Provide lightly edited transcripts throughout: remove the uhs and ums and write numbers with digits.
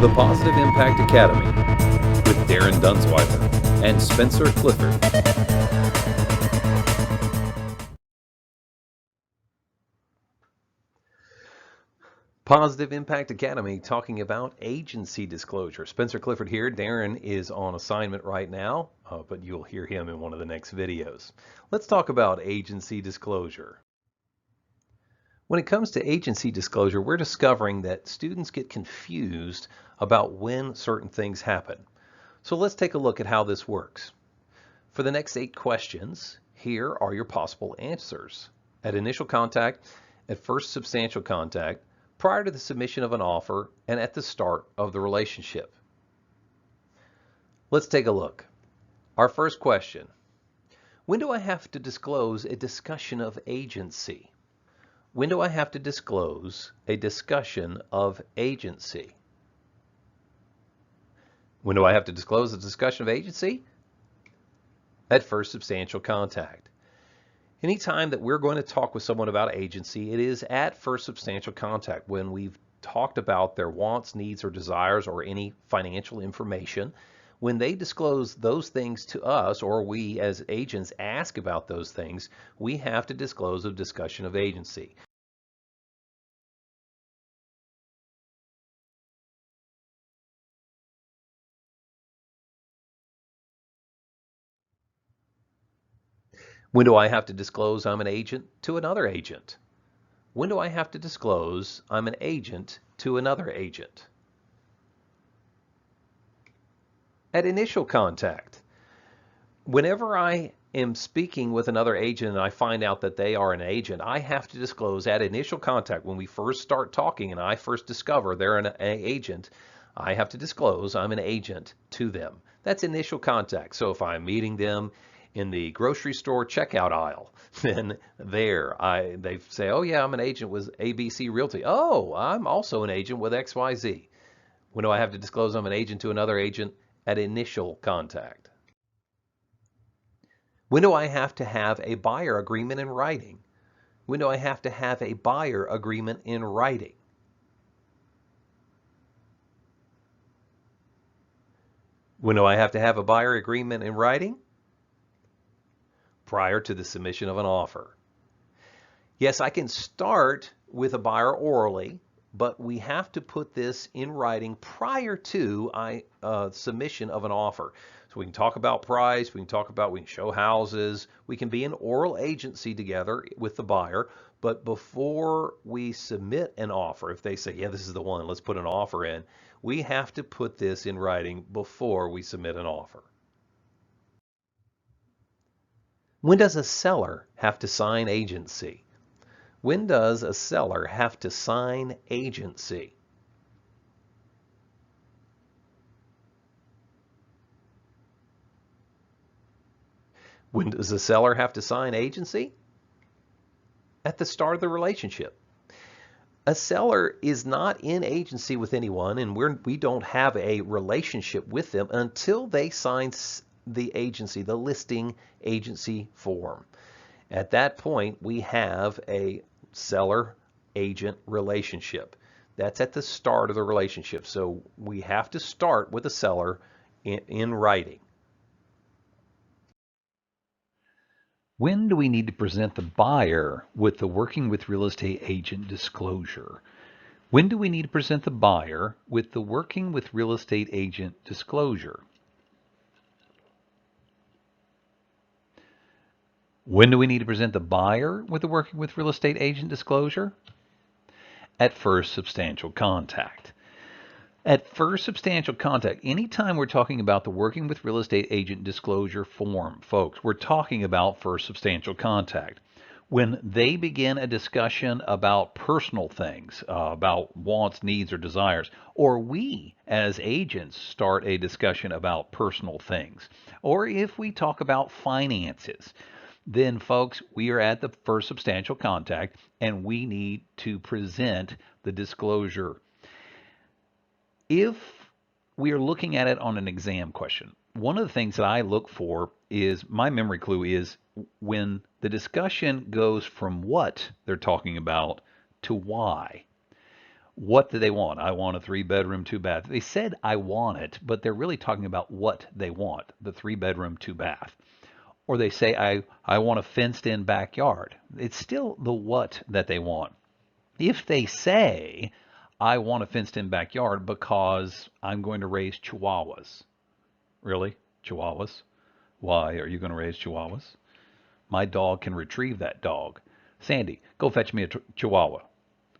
The Positive Impact Academy with Darren Dunsweiler and Spencer Clifford. Positive Impact Academy talking about agency disclosure. Spencer Clifford here. Darren is on assignment right now, but you'll hear him in one of the next videos. Let's talk about agency disclosure. When it comes to agency disclosure, we're discovering that students get confused about when certain things happen. So let's take a look at how this works. For the next 8 questions, here are your possible answers. At initial contact, at first substantial contact, prior to the submission of an offer, and at the start of the relationship. Let's take a look. Our first question: when do I have to disclose a discussion of agency? When do I have to disclose a discussion of agency? When do I have to disclose a discussion of agency? At first substantial contact. Anytime that we're going to talk with someone about agency, it is at first substantial contact when we've talked about their wants, needs, or desires, or any financial information. When they disclose those things to us, or we as agents ask about those things, we have to disclose a discussion of agency. When do I have to disclose I'm an agent to another agent? When do I have to disclose I'm an agent to another agent? At initial contact. Whenever I am speaking with another agent and I find out that they are an agent, I have to disclose at initial contact. When we first start talking and I first discover they're an agent, I have to disclose I'm an agent to them. That's initial contact. So if I'm meeting them in the grocery store checkout aisle, then they say, oh yeah, I'm an agent with ABC Realty. Oh, I'm also an agent with XYZ. When do I have to disclose I'm an agent to another agent? At initial contact. When do I have to have a buyer agreement in writing? When do I have to have a buyer agreement in writing? When do I have to have a buyer agreement in writing? Prior to the submission of an offer. Yes, I can start with a buyer orally, but we have to put this in writing prior to submission of an offer. So we can talk about price, we can show houses, we can be an oral agency together with the buyer, but before we submit an offer, if they say, yeah, this is the one, let's put an offer in, we have to put this in writing before we submit an offer. When does a seller have to sign agency? When does a seller have to sign agency? When does a seller have to sign agency? At the start of the relationship. A seller is not in agency with anyone, and we don't have a relationship with them until they sign the agency, the listing agency form. At that point, we have a seller-agent relationship. That's at the start of the relationship. So we have to start with a seller in writing. When do we need to present the buyer with the working with real estate agent disclosure? When do we need to present the buyer with the working with real estate agent disclosure? When do we need to present the buyer with the working with real estate agent disclosure? At first substantial contact. At first substantial contact, anytime we're talking about the working with real estate agent disclosure form, folks, we're talking about first substantial contact. When they begin a discussion about personal things, about wants, needs, or desires, or we as agents start a discussion about personal things, or if we talk about finances, then folks, we are at the first substantial contact and we need to present the disclosure. If we are looking at it on an exam question, one of the things that I look for is, my memory clue is when the discussion goes from what they're talking about to why. What do they want? I want a 3-bedroom, 2-bath. They said I want it, but they're really talking about what they want, the 3-bedroom, 2-bath. Or they say I want a fenced in backyard. It's still the what that they want. If they say I want a fenced in backyard because I'm going to raise chihuahuas. Really? Chihuahuas? Why are you going to raise chihuahuas? My dog can retrieve that dog. Sandy, go fetch me a chihuahua.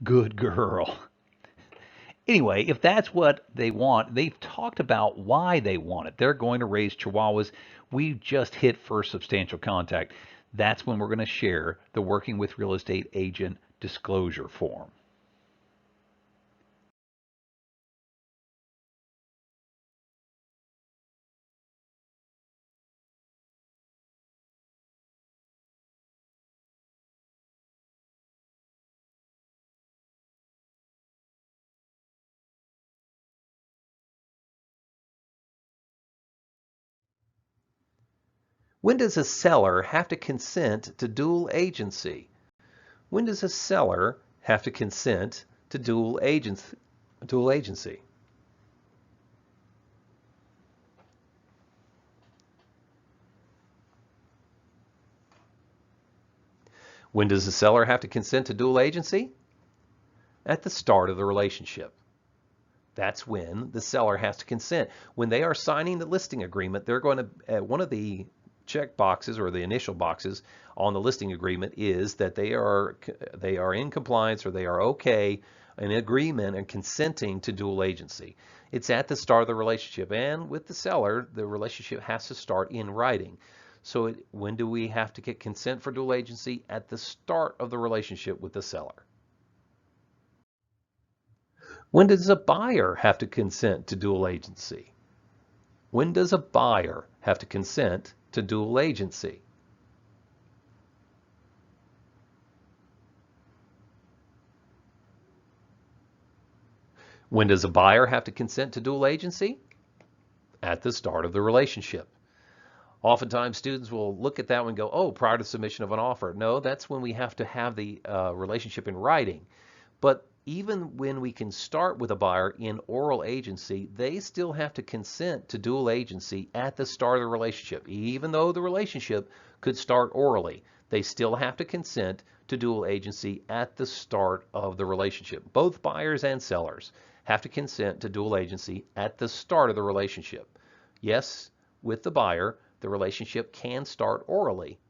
Good girl. Anyway, if that's what they want, they've talked about why they want it. They're going to raise chihuahuas. We just hit first substantial contact. That's when we're going to share the working with real estate agent disclosure form. When does a seller have to consent to dual agency? When does a seller have to consent to dual agency? When does a seller have to consent to dual agency? At the start of the relationship. That's when the seller has to consent. When they are signing the listing agreement, they're going to, one of the check boxes or the initial boxes on the listing agreement is that they are in compliance or they are okay in agreement and consenting to dual agency. It's at the start of the relationship, and with the seller, the relationship has to start in writing. So when do we have to get consent for dual agency? At the start of the relationship with the seller. When does a buyer have to consent to dual agency? When does a buyer have to consent to dual agency? When does a buyer have to consent to dual agency? At the start of the relationship. Oftentimes students will look at that one and go, oh, prior to submission of an offer. No, that's when we have to have the relationship in writing. But even when we can start with a buyer in oral agency, they still have to consent to dual agency at the start of the relationship. Even though the relationship could start orally, they still have to consent to dual agency at the start of the relationship. Both buyers and sellers have to consent to dual agency at the start of the relationship. Yes, with the buyer, the relationship can start orally,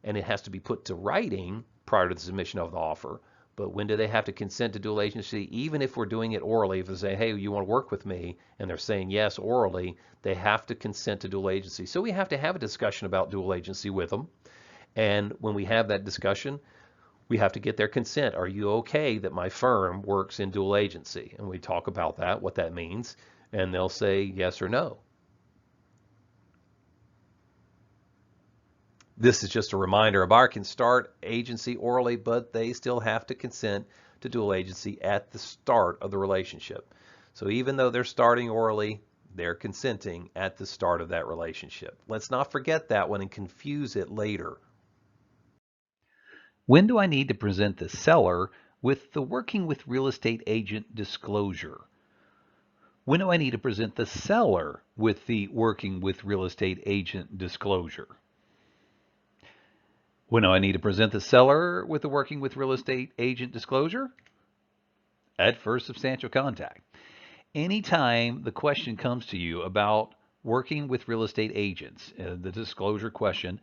and it has to be put to writing prior to the submission of the offer. But when do they have to consent to dual agency? Even if we're doing it orally, if they say, hey, you want to work with me, and they're saying yes orally, they have to consent to dual agency. So we have to have a discussion about dual agency with them. And when we have that discussion, we have to get their consent. Are you okay that my firm works in dual agency? And we talk about that, what that means, and they'll say yes or no. This is just a reminder, a buyer can start agency orally, but they still have to consent to dual agency at the start of the relationship. So even though they're starting orally, they're consenting at the start of that relationship. Let's not forget that one and confuse it later. When do I need to present the seller with the working with real estate agent disclosure? When do I need to present the seller with the working with real estate agent disclosure? When do I need to present the seller with the working with real estate agent disclosure? At first substantial contact. Anytime the question comes to you about working with real estate agents, the disclosure question,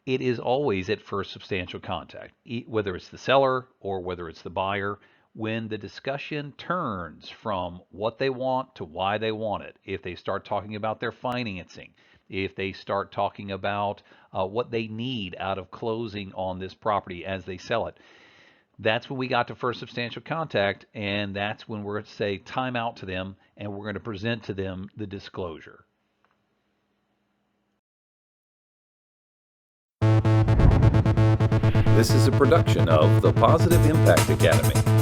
it is always at first substantial contact, whether it's the seller or whether it's the buyer. When the discussion turns from what they want to why they want it, if they start talking about their financing, if they start talking about what they need out of closing on this property as they sell it, that's when we got to first substantial contact, and that's when we're going to say time out to them, and we're going to present to them the disclosure. This is a production of the Positive Impact Academy.